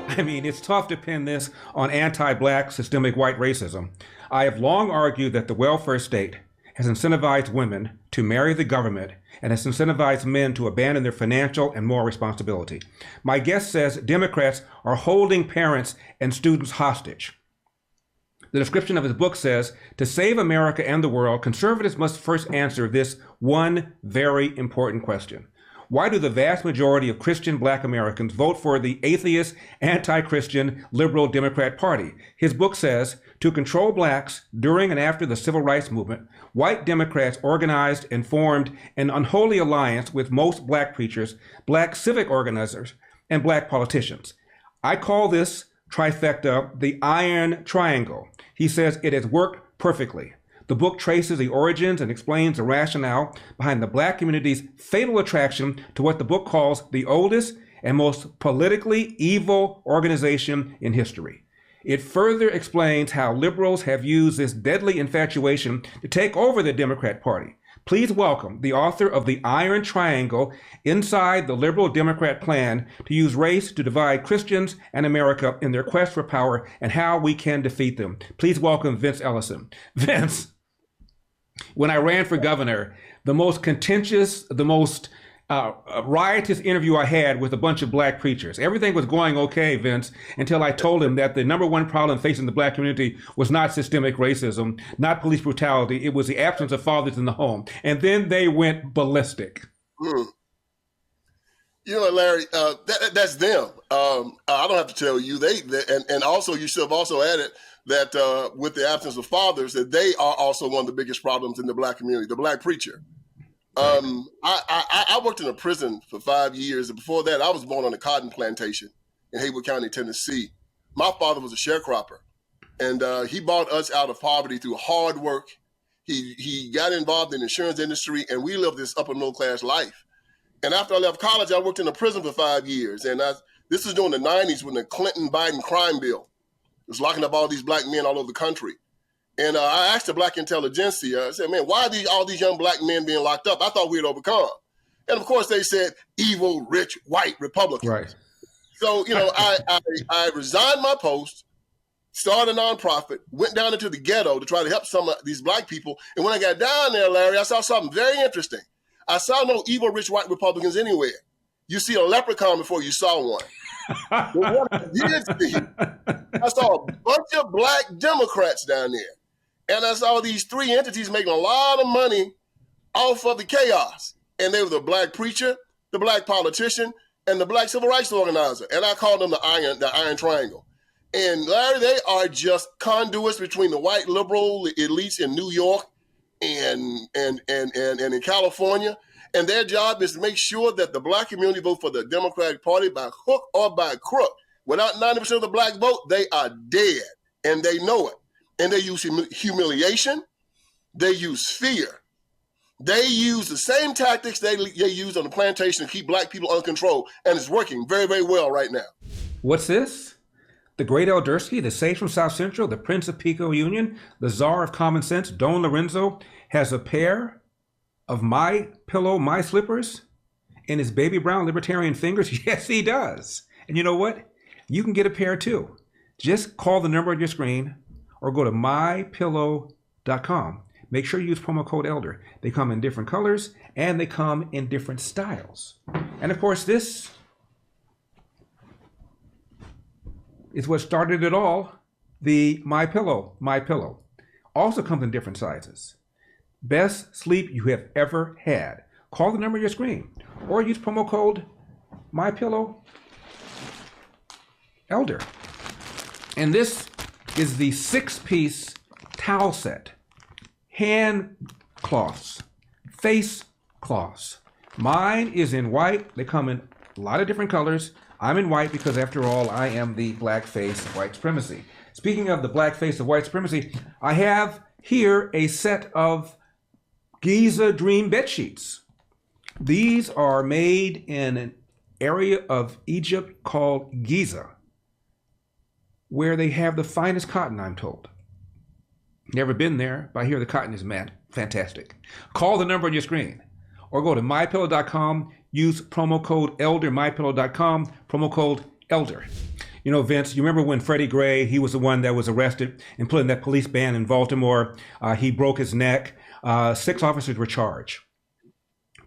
I mean, it's tough to pin this on anti-black systemic white racism. I have long argued that the welfare state has incentivized women to marry the government and has incentivized men to abandon their financial and moral responsibility. My guest says Democrats are holding parents and students hostage. The description of his book says, to save America and the world, conservatives must first answer this one very important question. Why do the vast majority of Christian black Americans vote for the atheist, anti-Christian, liberal Democrat Party? His book says, to control blacks during and after the civil rights movement, white Democrats organized and formed an unholy alliance with most black preachers, black civic organizers, and black politicians. I call this trifecta the Iron Triangle. He says it has worked perfectly. The book traces the origins and explains the rationale behind the black community's fatal attraction to what the book calls the oldest and most politically evil organization in history. It further explains how liberals have used this deadly infatuation to take over the Democrat Party. Please welcome the author of The Iron Triangle, Inside the Liberal Democrat Plan to Use Race to Divide Christians and America in Their Quest for Power and How We Can Defeat Them. Please welcome Vince Ellison. Vince, when I ran for governor, the most contentious, the most riotous interview I had with a bunch of black preachers. Everything was going okay, Vince, until I told him that the number one problem facing the black community was not systemic racism, not police brutality. It was the absence of fathers in the home. And then they went ballistic. You know, Larry, that's them. I don't have to tell you. And also you should have also added that with the absence of fathers, that they are also one of the biggest problems in the black community, the black preacher. I worked in a prison for 5 years, and before that, I was born on a cotton plantation in Haywood County, Tennessee. My father was a sharecropper, and he brought us out of poverty through hard work. He got involved in the insurance industry, and we lived this upper middle class life. And after I left college, I worked in a prison for 5 years, and this was during the 90s when the Clinton-Biden crime bill was locking up all these black men all over the country. And I asked the black intelligentsia, I said, man, why are all these young black men being locked up? I thought we had overcome. And of course they said, evil, rich, white Republicans. Right. So, you know, I resigned my post, started a nonprofit, went down into the ghetto to try to help some of these black people. And when I got down there, Larry, I saw something very interesting. I saw no evil, rich, white Republicans anywhere. You see a leprechaun before you saw one. But what I did see, I saw a bunch of black Democrats down there. And I saw these three entities making a lot of money off of the chaos. And they were the black preacher, the black politician, and the black civil rights organizer. And I called them the Iron Triangle. And Larry, they are just conduits between the white liberal elites in New York and in California. And their job is to make sure that the black community vote for the Democratic Party by hook or by crook. Without 90% of the black vote, they are dead. And they know it. And they use humiliation. They use fear. They use the same tactics they use on the plantation to keep black people under control. And it's working very, very well right now. What's this? The great Eldersky, the sage from South Central, the Prince of Pico Union, the Czar of Common Sense, Don Lorenzo, has a pair of MYPILLOW, My Slippers in his baby brown libertarian fingers? Yes, he does. And you know what? You can get a pair too. Just call the number on your screen or go to MYPILLOW.com. Make sure you use promo code ELDER. They come in different colors and they come in different styles. And of course, this is what started it all, the MyPillow. Also comes in different sizes. Best sleep you have ever had. Call the number on your screen or use promo code MyPillow Elder. And this is the 6-piece towel set. Hand cloths, face cloths. Mine is in white. They come in a lot of different colors. I'm in white because, after all, I am the black face of white supremacy. Speaking of the black face of white supremacy, I have here a set of Giza Dream bed sheets. These are made in an area of Egypt called Giza, where they have the finest cotton, I'm told. Never been there, but I hear the cotton is fantastic. Call the number on your screen or go to MyPillow.com. Use promo code ELDER, MyPillow.com, promo code ELDER. You know, Vince, you remember when Freddie Gray, he was the one that was arrested and put in that police band in Baltimore. He broke his neck. 6 officers were charged.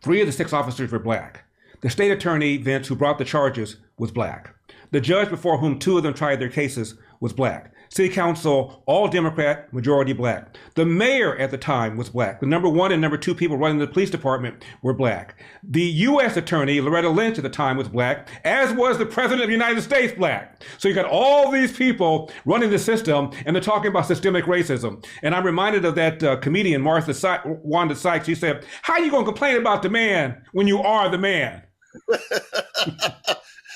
3 of the 6 officers were black. The state attorney, Vince, who brought the charges, was black. The judge before whom 2 of them tried their cases was black. City council, all Democrat, majority black. The mayor at the time was black. The number 1 and number 2 people running the police department were black. The U.S. attorney, Loretta Lynch, at the time was black, as was the president of the United States black. So you got all these people running the system, and they're talking about systemic racism. And I'm reminded of that comedian, Wanda Sykes. She said, how are you going to complain about the man when you are the man?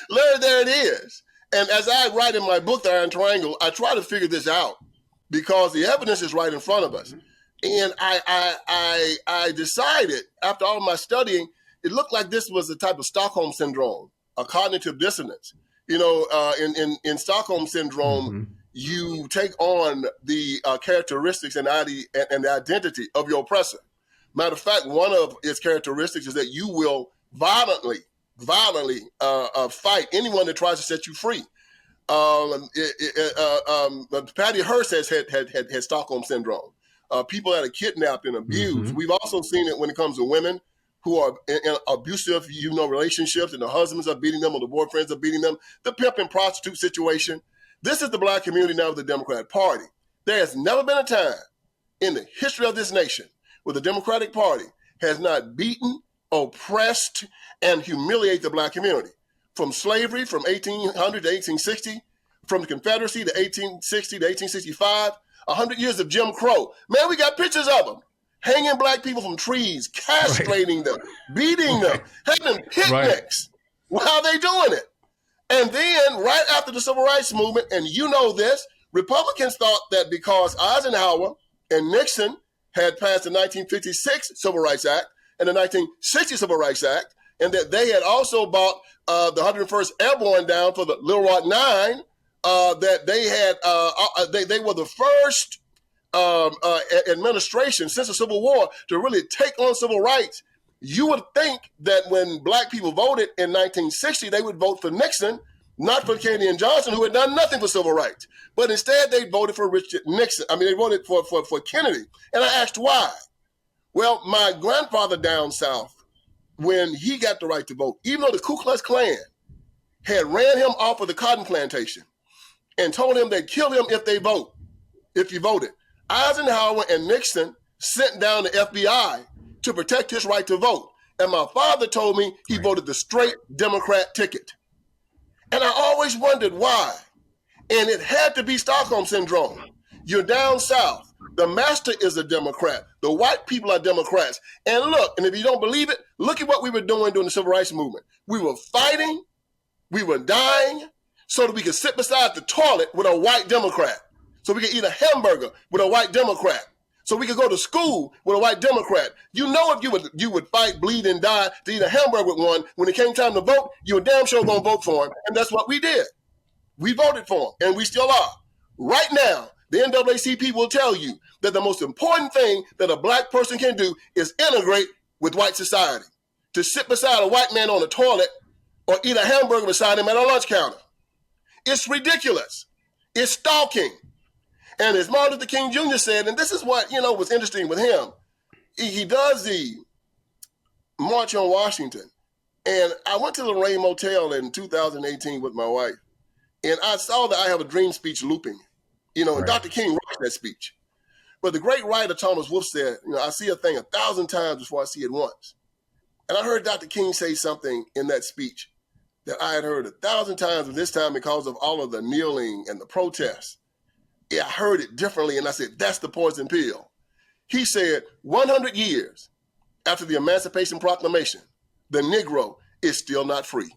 Larry, there it is. And as I write in my book, The Iron Triangle, I try to figure this out because the evidence is right in front of us. And I decided, after all my studying, it looked like this was a type of Stockholm syndrome, a cognitive dissonance. You know, in Stockholm syndrome, you take on the characteristics and the identity of your oppressor. Matter of fact, one of its characteristics is that you will violently fight anyone that tries to set you free. Patty Hearst had Stockholm syndrome. People that are kidnapped and abused. We've also seen it when it comes to women who are in abusive, relationships, and the husbands are beating them or the boyfriends are beating them. The pimp and prostitute situation. This is the black community now of the Democratic Party. There has never been a time in the history of this nation where the Democratic Party has not beaten, oppressed, and humiliate the black community. From slavery from 1800 to 1860, from the Confederacy to 1860 to 1865, 100 years of Jim Crow. Man, we got pictures of them hanging black people from trees, castrating them, beating them, having picnics. Well, how are they doing it? And then right after the Civil Rights Movement, and you know this, Republicans thought that because Eisenhower and Nixon had passed the 1956 Civil Rights Act and the 1960 Civil Rights Act, and that they had also bought the 101st Airborne down for the Little Rock Nine, that they had, they were the first administration since the Civil War to really take on civil rights. You would think that when black people voted in 1960, they would vote for Nixon, not for Kennedy and Johnson, who had done nothing for civil rights. But instead, they voted for Richard Nixon. I mean, they voted for Kennedy. And I asked why. Well, my grandfather down south, when he got the right to vote, even though the Ku Klux Klan had ran him off of the cotton plantation and told him they'd kill him if he voted, Eisenhower and Nixon sent down the FBI to protect his right to vote. And my father told me he voted the straight Democrat ticket. And I always wondered why. And it had to be Stockholm Syndrome. You're down south. The master is a Democrat. The white people are Democrats. And look, and if you don't believe it, look at what we were doing during the Civil Rights Movement. We were fighting, we were dying, so that we could sit beside the toilet with a white Democrat. So we could eat a hamburger with a white Democrat. So we could go to school with a white Democrat. You know, if you would fight, bleed, and die to eat a hamburger with one, when it came time to vote, you were damn sure going to vote for him. And that's what we did. We voted for him, and we still are. Right now, the NAACP will tell you that the most important thing that a black person can do is integrate with white society. To sit beside a white man on a toilet or eat a hamburger beside him at a lunch counter. It's ridiculous. It's stalking. And as Martin Luther King Jr. said, and this is what, was interesting with him, he does the March on Washington. And I went to the Lorraine Motel in 2018 with my wife, and I saw the I Have a Dream speech looping, and Dr. King wrote that speech. But the great writer Thomas Wolfe said, I see a thing 1,000 times before I see it once. And I heard Dr. King say something in that speech that I had heard 1,000 times, but this time because of all of the kneeling and the protests, I heard it differently, and I said, that's the poison pill. He said, 100 years after the Emancipation Proclamation, the Negro is still not free.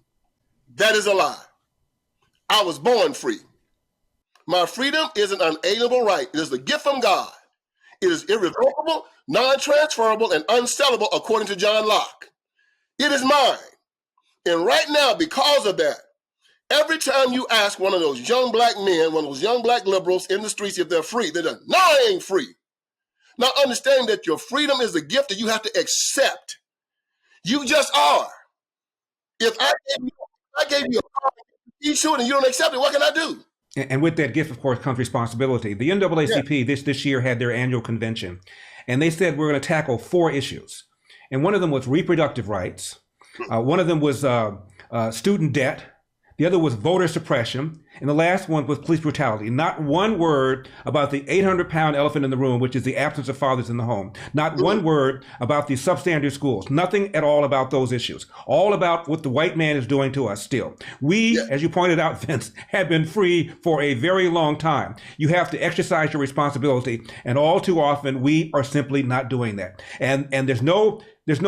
That is a lie. I was born free. My freedom is an unalienable right. It is a gift from God. It is irrevocable, non-transferable, and unsellable, according to John Locke. It is mine. And right now, because of that, every time you ask one of those young black men, one of those young black liberals in the streets if they're free, they're like, no, I ain't free. Now understand that your freedom is a gift that you have to accept. You just are. If I gave you a car, eat to it and you don't accept it, what can I do? And with that gift, of course, comes responsibility. The NAACP this year had their annual convention, and they said we're going to tackle 4 issues. And one of them was reproductive rights. One of them was student debt. The other was voter suppression. And the last one was police brutality. Not one word about the 800-pound elephant in the room, which is the absence of fathers in the home. Not one word about the substandard schools. Nothing at all about those issues. All about what the white man is doing to us still. We, as you pointed out, Vince, have been free for a very long time. You have to exercise your responsibility. And all too often, we are simply not doing that. And there's no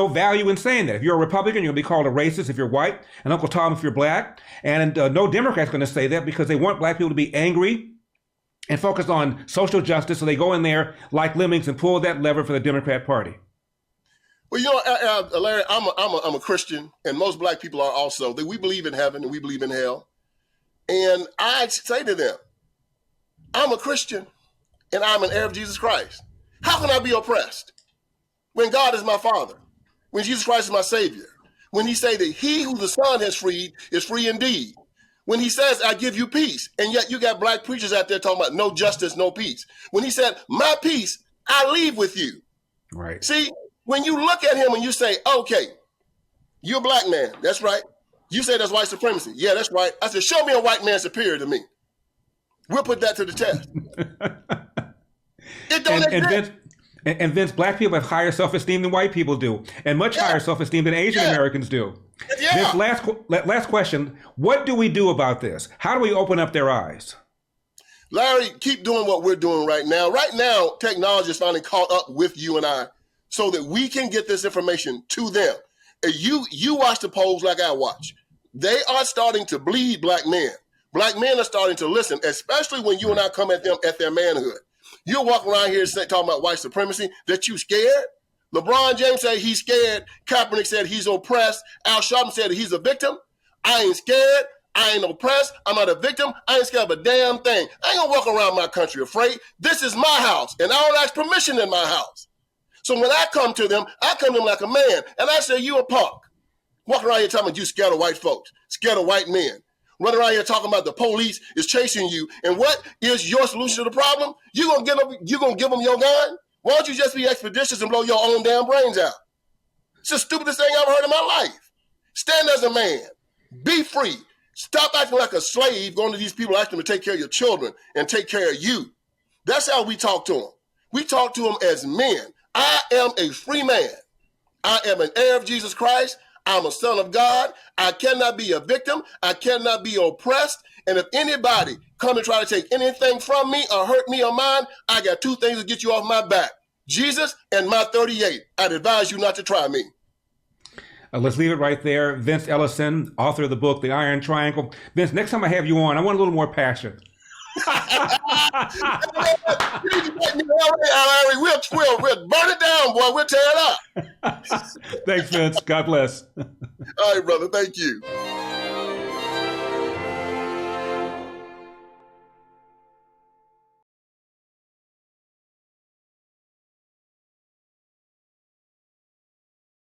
value in saying that. If you're a Republican, you're going to be called a racist if you're white, and Uncle Tom if you're black. And no Democrat's going to say that because they want black people to be angry and focused on social justice. So they go in there like lemmings and pull that lever for the Democrat Party. Well, you know, Larry, I'm a Christian, and most black people are also. We believe in heaven and we believe in hell. And I say to them, I'm a Christian and I'm an heir of Jesus Christ. How can I be oppressed when God is my Father? When Jesus Christ is my Savior? When he say that he who the Son has freed is free indeed? When he says, I give you peace, and yet you got black preachers out there talking about no justice, no peace. When he said, my peace, I leave with you. Right. See, when you look at him and you say, okay, you're a black man. That's right. You say that's white supremacy. Yeah, that's right. I said, show me a white man superior to me. We'll put that to the test. It don't exist. And Vince, black people have higher self-esteem than white people do, and much higher self-esteem than Asian Americans do. Vince, last question. What do we do about this? How do we open up their eyes? Larry, keep doing what we're doing right now. Right now, technology is finally caught up with you and I so that we can get this information to them. You watch the polls like I watch. They are starting to bleed black men. Black men are starting to listen, especially when you and I come at them at their manhood. You're walking around here talking about white supremacy, that you scared. LeBron James said he's scared. Kaepernick said he's oppressed. Al Sharpton said he's a victim. I ain't scared. I ain't oppressed. I'm not a victim. I ain't scared of a damn thing. I ain't gonna walk around my country afraid. This is my house, and I don't ask permission in my house. So when I come to them like a man, and I say, you a punk. Walking around here talking about you scared of white folks, scared of white men. Running around here talking about the police is chasing you. And what is your solution to the problem? You gonna give them your gun? Why don't you just be expeditious and blow your own damn brains out? It's the stupidest thing I've ever heard in my life. Stand as a man. Be free. Stop acting like a slave, going to these people asking them to take care of your children and take care of you. That's how we talk to them. We talk to them as men. I am a free man. I am an heir of Jesus Christ. I'm a son of God. I cannot be a victim. I cannot be oppressed. And if anybody come and try to take anything from me or hurt me or mine, I got 2 things to get you off my back. Jesus and my 38. I'd advise you not to try me. Let's leave it right there. Vince Ellison, author of the book, The Iron Triangle. Vince, next time I have you on, I want a little more passion. We'll burn it down, boy. We'll tear it up. Thanks, Vince. God bless. All right, brother. Thank you.